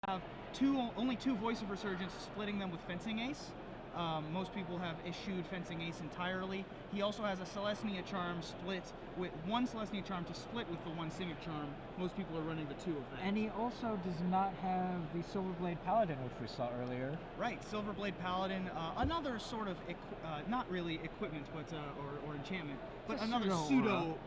have only two Voice of Resurgence, splitting them with Fencing Ace. Most people have eschewed Fencing Ace entirely. He also has a Celestia Charm split with one Celestia Charm to split with the one Simic Charm. Most people are running the two of them. And he also does not have the Silverblade Paladin, which we saw earlier. Right, Silverblade Paladin, another sort of not really equipment, but or enchantment, but another pseudo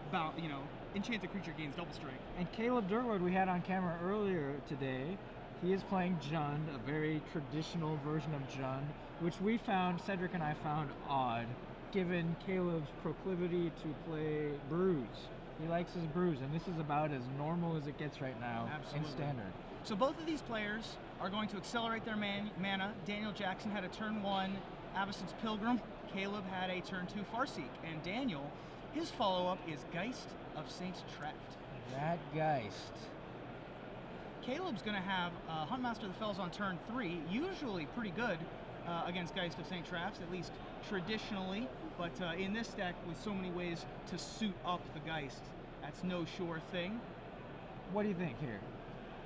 enchanted creature gains double strength. And Caleb Durward, we had on camera earlier today. He is playing Jund, a very traditional version of Jund, which we found, Cedric and I found odd, given Caleb's proclivity to play Brews. He likes his Brews, and this is about as normal as it gets right now. Absolutely. In Standard. So both of these players are going to accelerate their mana. Daniel Jackson had a turn 1 Avacyn's Pilgrim. Caleb had a turn 2 Farseek. And Daniel, his follow-up is Geist of Saint's Traft. That Geist. Caleb's going to have Huntmaster of the Fells on turn 3, usually pretty good against Geist of St. Traft, at least traditionally, but in this deck, with so many ways to suit up the Geist, that's no sure thing. What do you think here?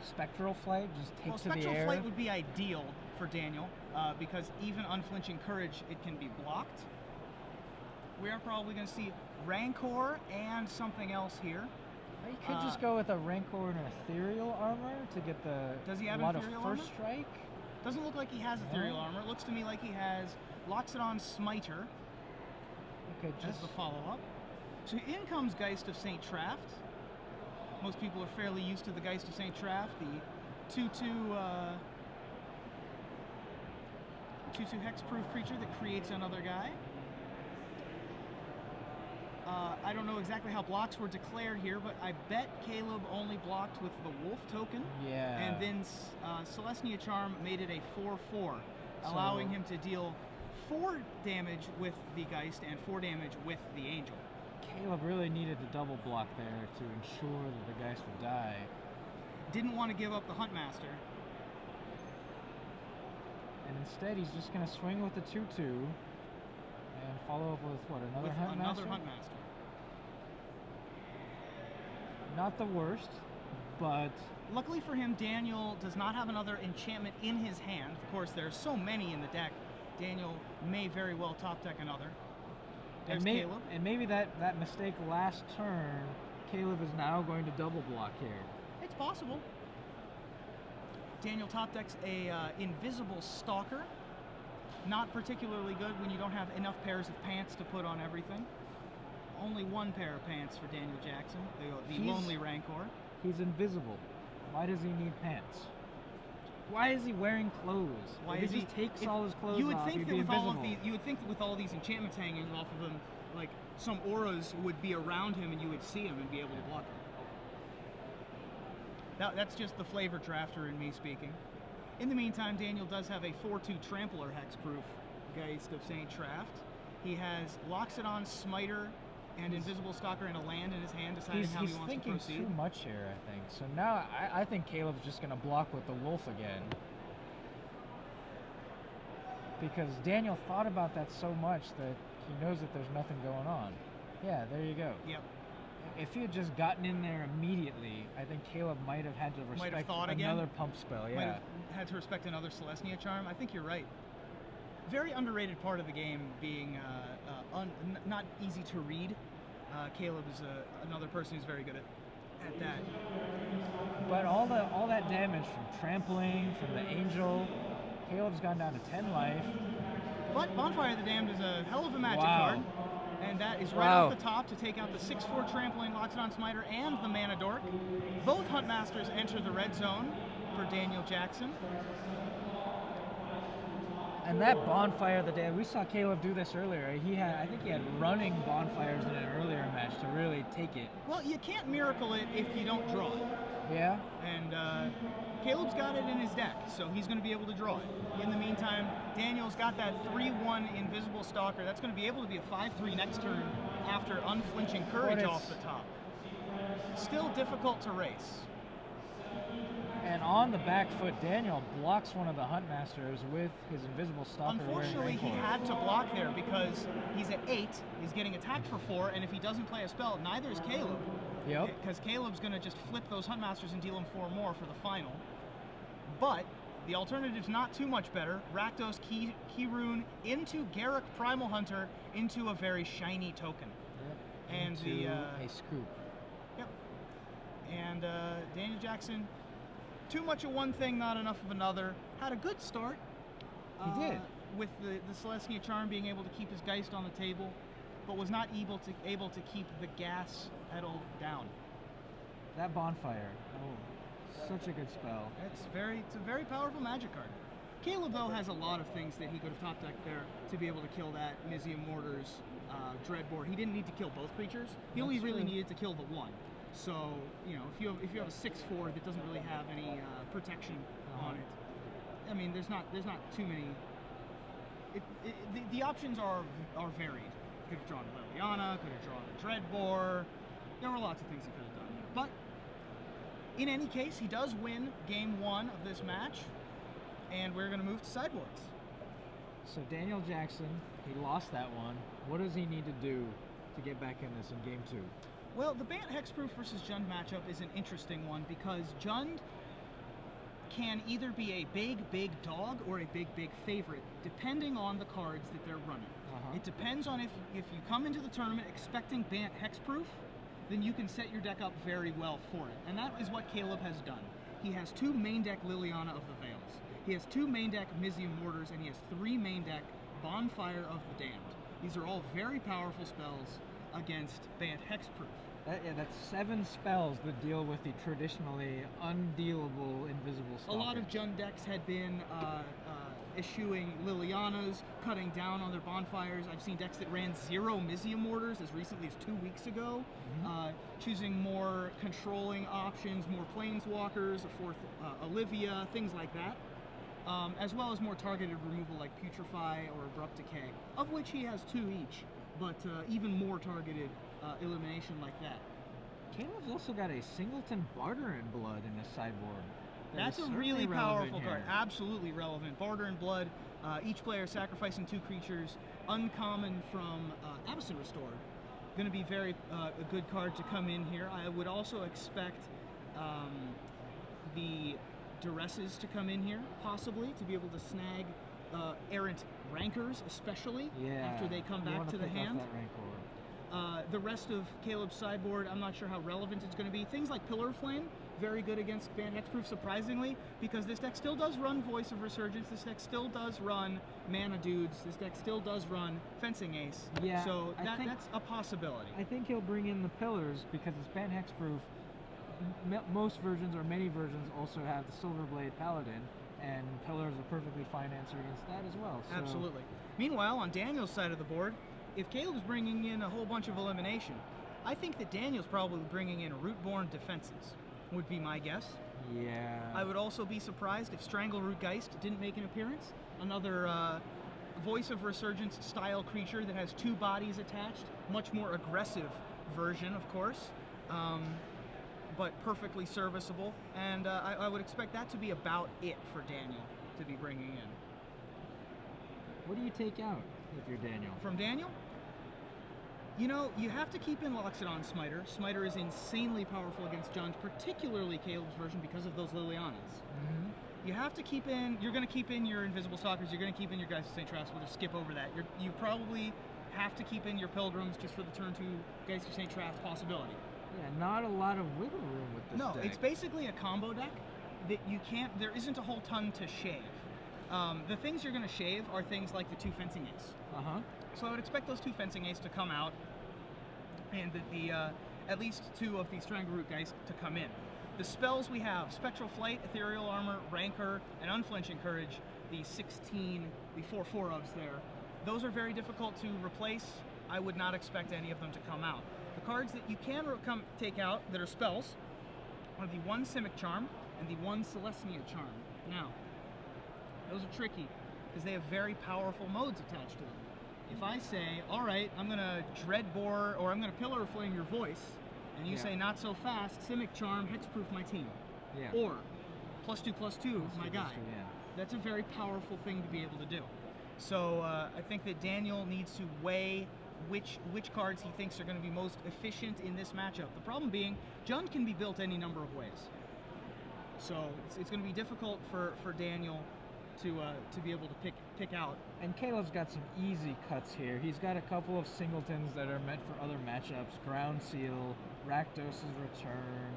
Spectral Flight, just take to the air? Spectral Flight would be ideal for Daniel, because even Unflinching Courage, it can be blocked. We are probably going to see Rancor and something else here. You could just go with a Rancor and Ethereal Armor to get the Does he have a lot of Ethereal first Armor? strike. Doesn't look like he has Ethereal Armor. It looks to me like he has Loxodon Smiter as the follow-up. So in comes Geist of St. Traft. Most people are fairly used to the Geist of St. Traft, the 2/2 hexproof creature that creates another guy. I don't know exactly how blocks were declared here, but I bet Caleb only blocked with the Wolf token. Yeah. And then Celestia Charm made it a 4/4, allowing him to deal 4 damage with the Geist and 4 damage with the Angel. Caleb really needed to double block there to ensure that the Geist would die. Didn't want to give up the Huntmaster. And instead, he's just going to swing with the 2/2 and follow up with what, another Huntmaster? Another Huntmaster. Not the worst, but luckily for him, Daniel does not have another enchantment in his hand. Of course, there's so many in the deck. Daniel may very well top deck another. There's Caleb. And maybe that mistake last turn, Caleb is now going to double block here. It's possible. Daniel top decks a Invisible Stalker. Not particularly good when you don't have enough pairs of pants to put on everything. Only one pair of pants for Daniel Jackson, the Lonely Rancor. He's invisible. Why does he need pants? Why is he wearing clothes? Why if he just takes all his clothes off, he'd be invisible. You would think that with all these enchantments hanging off of him, like some auras would be around him and you would see him and be able to block him. Now, that's just the flavor drafter in me speaking. In the meantime, Daniel does have a 4/2 Trampler hexproof Geist of St. Traft. He has Loxodon Smiter and Invisible Stalker and a land in his hand, deciding how he wants to proceed. He's thinking too much here, I think. So now I think Caleb's just going to block with the Wolf again. Because Daniel thought about that so much that he knows that there's nothing going on. Yeah, there you go. Yep. If he had just gotten in there immediately, I think Caleb might have had to respect another pump spell. Yeah. Might have had to respect another Celestia Charm. I think you're right. Very underrated part of the game being not easy to read. Caleb is another person who's very good at that. But all that damage from trampling, from the Angel, Caleb's gone down to 10 life. But Bonfire of the Damned is a hell of a magic card. And that is right off the top to take out the 6/4 Trampling, Loxodon Smiter, and the Mana Dork. Both Huntmasters enter the red zone for Daniel Jackson. And that Bonfire of the Damned, we saw Caleb do this earlier. I think he had running bonfires in an earlier match to really take it. Well, you can't miracle it if you don't draw it. Yeah. And Caleb's got it in his deck, so he's going to be able to draw it. In the meantime, Daniel's got that 3/1 Invisible Stalker. That's going to be able to be a 5/3 next turn after Unflinching Courage off the top. Still difficult to race. And on the back foot, Daniel blocks one of the Huntmasters with his Invisible Stalker. Unfortunately, he had to block there because he's at 8, he's getting attacked for 4, and if he doesn't play a spell, neither is Caleb. Yep. Because Caleb's going to just flip those Huntmasters and deal him 4 more for the final. But the alternative's not too much better. Rakdos key rune into Garruk Primal Hunter into a very shiny token. Yep. And into a scoop. Yep. And Daniel Jackson, too much of one thing, not enough of another. Had a good start. He did. With the Celestia Charm being able to keep his Geist on the table, but was not able to keep the gas pedal down. That bonfire. Oh, such a good spell. It's a very powerful magic card. Caleb though has a lot of things that he could have top decked there to be able to kill that Mizium Mortars, Dreadbore. He didn't need to kill both creatures. He only really needed to kill the one. So you know, if you have a 6/4 that doesn't really have any protection on it, I mean, there's not too many. The options are varied. Could have drawn Liliana, could have drawn a Dreadbore. There were lots of things he could have done. But in any case, he does win game 1 of this match, and we're going to move to sideboards. So Daniel Jackson, he lost that one. What does he need to do to get back in this in game 2? Well, the Bant Hexproof versus Jund matchup is an interesting one because Jund can either be a big dog or a big favorite, depending on the cards that they're running. It depends on if you come into the tournament expecting Bant Hexproof, then you can set your deck up very well for it. And that is what Caleb has done. He has 2 main deck Liliana of the Veils. He has 2 main deck Mizium Mortars, and he has 3 main deck Bonfire of the Damned. These are all very powerful spells against Bant Hexproof. That's 7 spells that deal with the traditionally undealable invisible stalker. A lot of Jund decks had been issuing Lilianas, cutting down on their bonfires. I've seen decks that ran 0 Mizium Mortars as recently as 2 weeks ago, choosing more controlling options, more Planeswalkers, a 4th Olivia, things like that, as well as more targeted removal like Putrefy or Abrupt Decay, of which he has 2 each, but even more targeted elimination like that. Caleb's also got a Singleton Barter in Blood in his sideboard. That's a really powerful card. Absolutely relevant. Barter in Blood, each player sacrificing 2 creatures, uncommon from Abyssin Restore. Going to be very a good card to come in here. I would also expect the Duresses to come in here, possibly, to be able to snag errant Rancors, especially, after they come back to the hand. The rest of Caleb's sideboard, I'm not sure how relevant it's going to be. Things like Pillar of Flame, very good against Bant Hexproof, surprisingly, because this deck still does run Voice of Resurgence, this deck still does run Mana Dudes, this deck still does run Fencing Ace. Yeah, so that's a possibility. I think he'll bring in the Pillars because it's Bant Hexproof. Most versions, or many versions, also have the Silverblade Paladin, and Pillars are perfectly fine answer against that as well. So. Absolutely. Meanwhile, on Daniel's side of the board, if Caleb's bringing in a whole bunch of elimination, I think that Daniel's probably bringing in Rootborn Defenses, would be my guess. Yeah. I would also be surprised if Strangleroot Geist didn't make an appearance. Another Voice of Resurgence style creature that has 2 bodies attached. Much more aggressive version, of course, but perfectly serviceable. And I would expect that to be about it for Daniel to be bringing in. What do you take out with your Daniel? From Daniel? You know, you have to keep in Loxodon Smiter. Smiter is insanely powerful against Jund, particularly Caleb's version because of those Lilianas. You have to keep in, you're going to keep in your Invisible Stalkers, you're going to keep in your Geist of St. Trask. We'll just skip over that. You probably have to keep in your Pilgrims just for the turn 2 Geist of St. Trask possibility. Yeah, not a lot of wiggle room with this deck. No, it's basically a combo deck that you can't, there isn't a whole ton to shave. The things you're going to shave are things like the 2 Fencing Ace. So I would expect those 2 Fencing Ace to come out, and at least 2 of the Strangleroot Geist to come in. The spells we have: Spectral Flight, Ethereal Armor, Rancor, and Unflinching Courage, the 4/4-ofs there. Those are very difficult to replace. I would not expect any of them to come out. The cards that you can take out that are spells are the 1 Simic Charm and the 1 Celestia Charm. Now, those are tricky because they have very powerful modes attached to them. If I say, all right, I'm going to Dreadbore, or I'm going to Pillar of Flame your Voice, and you say, not so fast, Simic Charm, Hexproof my team. Or, +2/+2, my guy. That's a very powerful thing to be able to do. So I think that Daniel needs to weigh which cards he thinks are going to be most efficient in this matchup. The problem being, Jund can be built any number of ways. So it's going to be difficult for Daniel to be able to pick out. And Caleb's got some easy cuts here. He's got a couple of singletons that are meant for other matchups. Ground Seal, Rakdos' Return,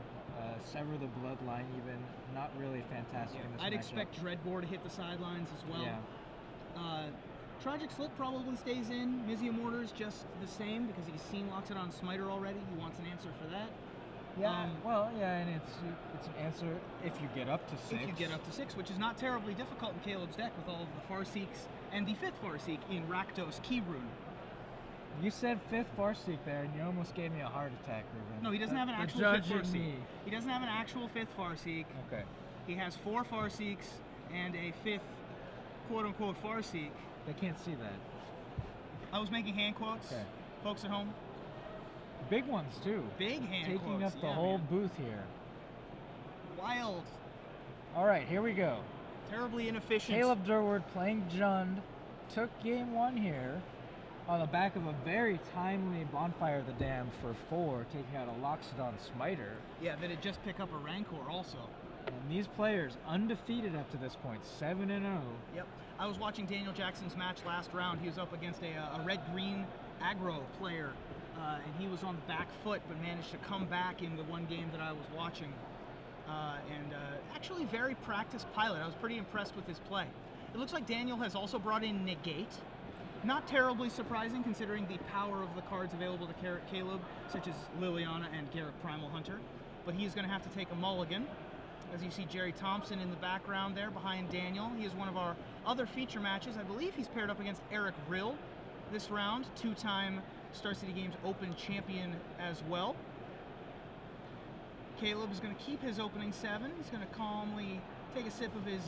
Sever the Bloodline even. Not really fantastic in this I'd matchup. expect Dreadbore to hit the sidelines as well. Yeah. Tragic Slip probably stays in. Mizia Mortar's just the same because he's seen locks it on Smiter already. He wants an answer for that. Yeah, and it's an answer if you get up to 6. If you get up to 6, which is not terribly difficult in Caleb's deck with all of the Farseeks and the 5th Farseek in Rakdos Key Rune. You said 5th Farseek there, and you almost gave me a heart attack, Ruben. No, he doesn't have an actual 5th Farseek. Me. He doesn't have an actual 5th Farseek. Okay. He has 4 Farseeks and a 5th quote-unquote Farseek. They can't see that. I was making hand quotes. Okay. Folks at home. Big ones too. Big hand Taking quotes. up the whole booth here. Wild. All right, here we go. Terribly inefficient. Caleb Durward playing Jund took game 1 here on the back of a very timely Bonfire of the Damned for 4, taking out a Loxodon Smiter. Yeah, that had just picked up a Rancor also. And these players undefeated up to this point, 7-0. Yep. I was watching Daniel Jackson's match last round. He was up against a red-green aggro player, and he was on the back foot, but managed to come back in the one game that I was watching. Actually very practiced pilot. I was pretty impressed with his play. It looks like Daniel has also brought in Negate. Not terribly surprising considering the power of the cards available to Caleb, such as Liliana and Garrett Primal Hunter. But he is going to have to take a mulligan. As you see Jerry Thompson in the background there behind Daniel. He is one of our other feature matches. I believe he's paired up against Eric Rill this round, 2-time Star City Games Open champion as well. Caleb is going to keep his opening 7. He's going to calmly take a sip of his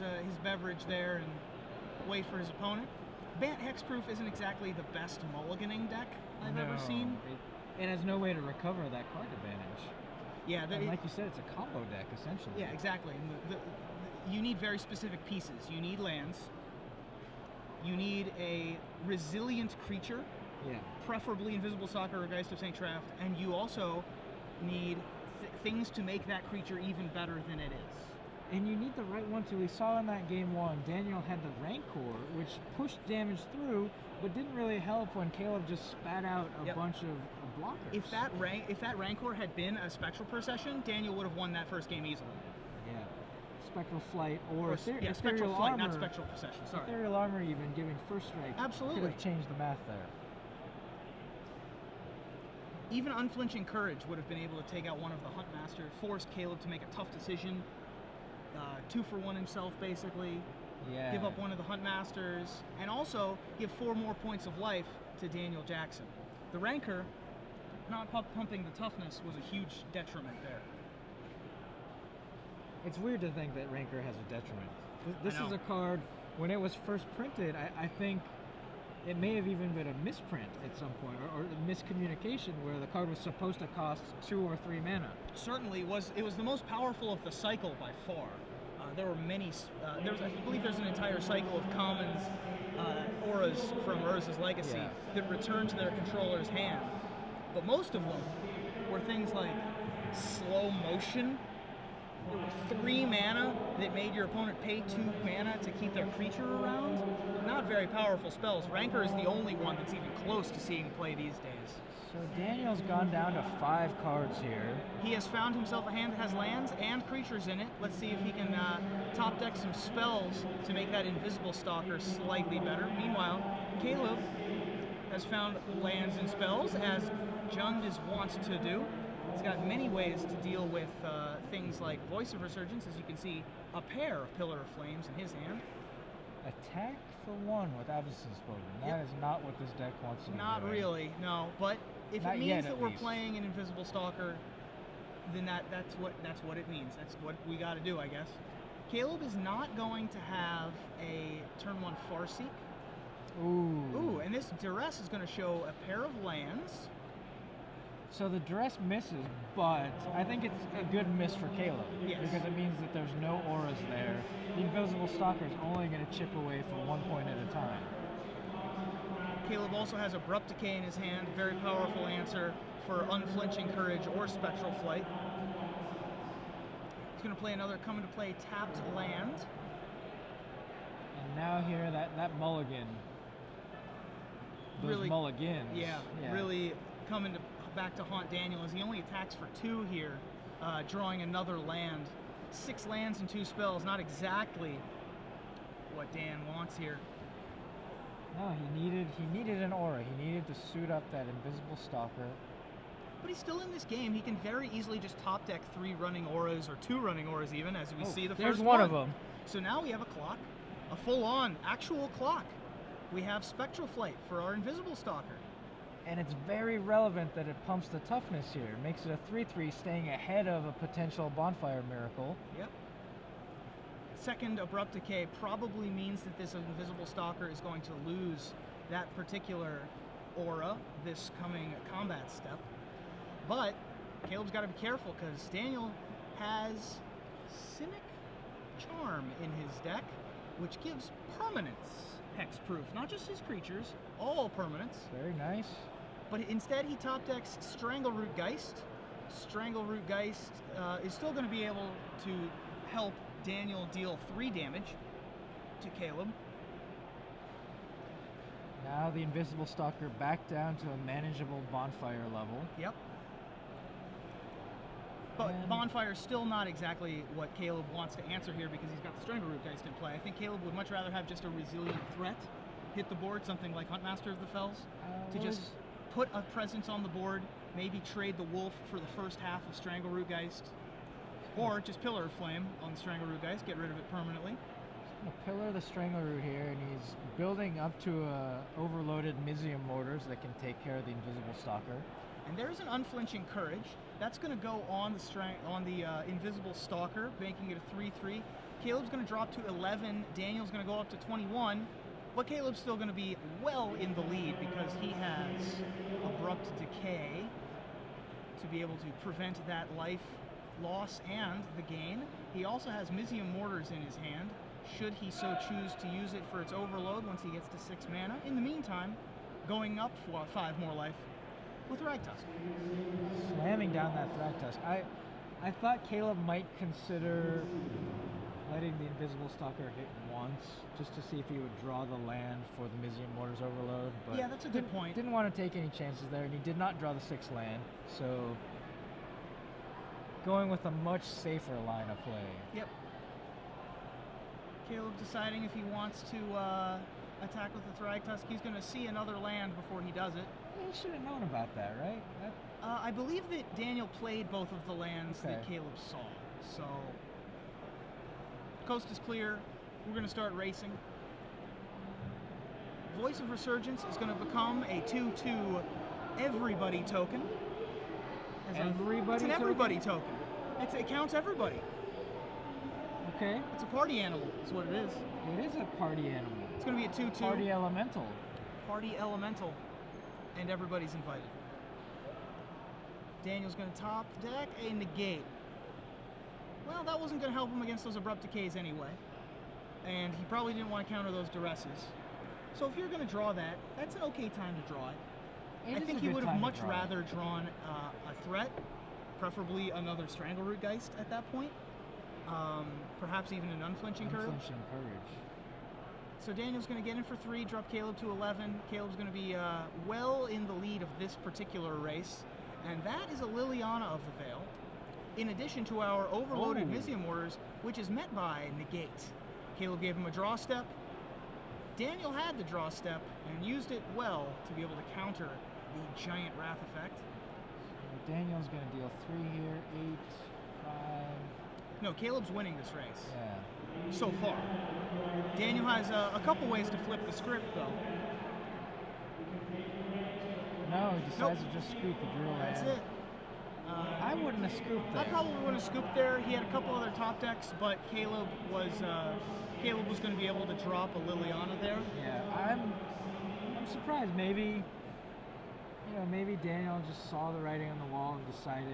beverage there and wait for his opponent. Bant Hexproof isn't exactly the best mulliganing deck I've ever seen. It has no way to recover that card advantage. Yeah, and like you said, it's a combo deck essentially. Yeah, exactly. And you need very specific pieces. You need lands. You need a resilient creature. Yeah. Preferably Invisible Stalker or Geist of St. Traft, and you also need things to make that creature even better than it is. And you need the right one too. We saw in that game 1, Daniel had the Rancor, which pushed damage through, but didn't really help when Caleb just spat out a bunch of blockers. If that Rancor had been a Spectral Procession, Daniel would have won that first game easily. Yeah. Spectral Flight or Spectral Ethereal Flight, Armor, not Spectral Procession. Sorry. Ethereal Armor even giving first strike. Absolutely. Could have changed the math there. Even Unflinching Courage would have been able to take out one of the Huntmaster, forced Caleb to make a tough decision. 2-for-1 himself, basically. Yeah. Give up one of the Huntmasters, and also give 4 more points of life to Daniel Jackson. The Rancor, not pumping the toughness, was a huge detriment there. It's weird to think that Rancor has a detriment. This is a card, when it was first printed, I think it may have even been a misprint at some point, or a miscommunication where the card was supposed to cost 2 or 3 mana. Certainly, it was the most powerful of the cycle by far. There were many, I believe there's an entire cycle of commons, auras from Urza's Legacy that returned to their controller's hand. But most of them were things like slow motion. There were 3 mana that made your opponent pay 2 mana to keep their creature around. Not very powerful spells. Rancor is the only one that's even close to seeing play these days. So Daniel's gone down to 5 cards here. He has found himself a hand that has lands and creatures in it. Let's see if he can top deck some spells to make that Invisible Stalker slightly better. Meanwhile, Caleb has found lands and spells, as Jund is wont to do. He's got many ways to deal with things like Voice of Resurgence. As you can see, a pair of Pillar of Flames in his hand. Attack for 1 with Avacyn Spoken. That is not what this deck wants to be doing. Not really, no. But if it means that we're playing an Invisible Stalker, then that's what it means. That's what we got to do, I guess. Caleb is not going to have a turn 1 Farseek. Ooh, and this Duress is going to show a pair of lands. So the Duress misses, but I think it's a good miss for Caleb. Yes. Because it means that there's no auras there. The Invisible Stalker is only going to chip away for 1 point at a time. Caleb also has Abrupt Decay in his hand, very powerful answer for Unflinching Courage or Spectral Flight. He's going to play another come into play tapped land. And now here, that mulligan. Those Really, mulligans. Yeah, really coming back to haunt Daniel as he only attacks for 2 here, drawing another land. 6 lands and 2 spells, not exactly what Dan wants here. No, he needed an aura. He needed to suit up that invisible stalker. But he's still in this game. He can very easily just top deck 3 running auras, or 2 running auras even, as we see the there's first one of them. So now we have a clock, a full-on actual clock. We have Spectral Flight for our invisible stalker. And it's very relevant that it pumps the toughness here. It makes it a 3/3, staying ahead of a potential bonfire miracle. Yep. Second Abrupt Decay probably means that this invisible stalker is going to lose that particular aura this coming combat step. But Caleb's got to be careful because Daniel has Cynic Charm in his deck, which gives permanence hexproof, not just his creatures, all permanents. Very nice. But instead he top decks Strangleroot Geist. Strangleroot Geist is still going to be able to help Daniel deal 3 damage to Caleb. Now the invisible stalker back down to a manageable bonfire level. Yep. But Bonfire's still not exactly what Caleb wants to answer here because he's got the Strangleroot Geist in play. I think Caleb would much rather have just a resilient threat hit the board, something like Huntmaster of the Fells, to just put a presence on the board, maybe trade the Wolf for the first half of Strangleroot Geist, or just Pillar of Flame on the Strangleroot Geist, get rid of it permanently. He's going to pillar the Strangleroot here, and he's building up to overloaded Mizium Mortars that can take care of the invisible stalker. And there's an Unflinching Courage. That's going to go on the invisible stalker, making it a 3/3. Caleb's going to drop to 11. Daniel's going to go up to 21. But Caleb's still going to be well in the lead because he has Abrupt Decay to be able to prevent that life loss and the gain. He also has Mizium Mortars in his hand, should he so choose to use it for its overload once he gets to 6 mana. In the meantime, going up for 5 more life with Ragtusk. Slamming down that Thragtusk. I thought Caleb might consider letting the invisible stalker hit once, just to see if he would draw the land for the Mizium Mortars overload. But yeah, that's a good point. Didn't want to take any chances there, and he did not draw the 6th land, so going with a much safer line of play. Yep. Caleb deciding if he wants to attack with the Thragtusk. He's going to see another land before he does it. He should have known about that, right? I believe that Daniel played both of the lands that Caleb saw. So, coast is clear. We're going to start racing. Voice of Resurgence is going to become a 2/2 everybody token. It's an everybody token. It counts everybody. Okay. It's a party animal, is what it is. It is a party animal. It's going to be a 2/2. Party elemental. Party elemental. And everybody's invited. Daniel's going to top deck a negate. Well, that wasn't going to help him against those Abrupt Decays anyway. And he probably didn't want to counter those duresses. So if you're going to draw that, that's an okay time to draw it. I think he would have much rather drawn a threat, preferably another Strangleroot Geist at that point. Perhaps even an Unflinching Courage. Unflinching Courage. So Daniel's going to get in for 3, drop Caleb to 11. Caleb's going to be well in the lead of this particular race. And that is a Liliana of the Veil, in addition to our overloaded Mizium Mortars, which is met by Negate. Caleb gave him a draw step. Daniel had the draw step and used it well to be able to counter the giant Wrath effect. So Daniel's going to deal 3 here, 8, 5... No, Caleb's winning this race. Yeah. So far. Daniel has a couple ways to flip the script, though. No, he decides to just scoop the drill land. That's it. I wouldn't have scooped there. I probably wouldn't have scooped there. He had a couple other top decks, but Caleb was going to be able to drop a Liliana there. Yeah, I'm surprised. Maybe Daniel just saw the writing on the wall and decided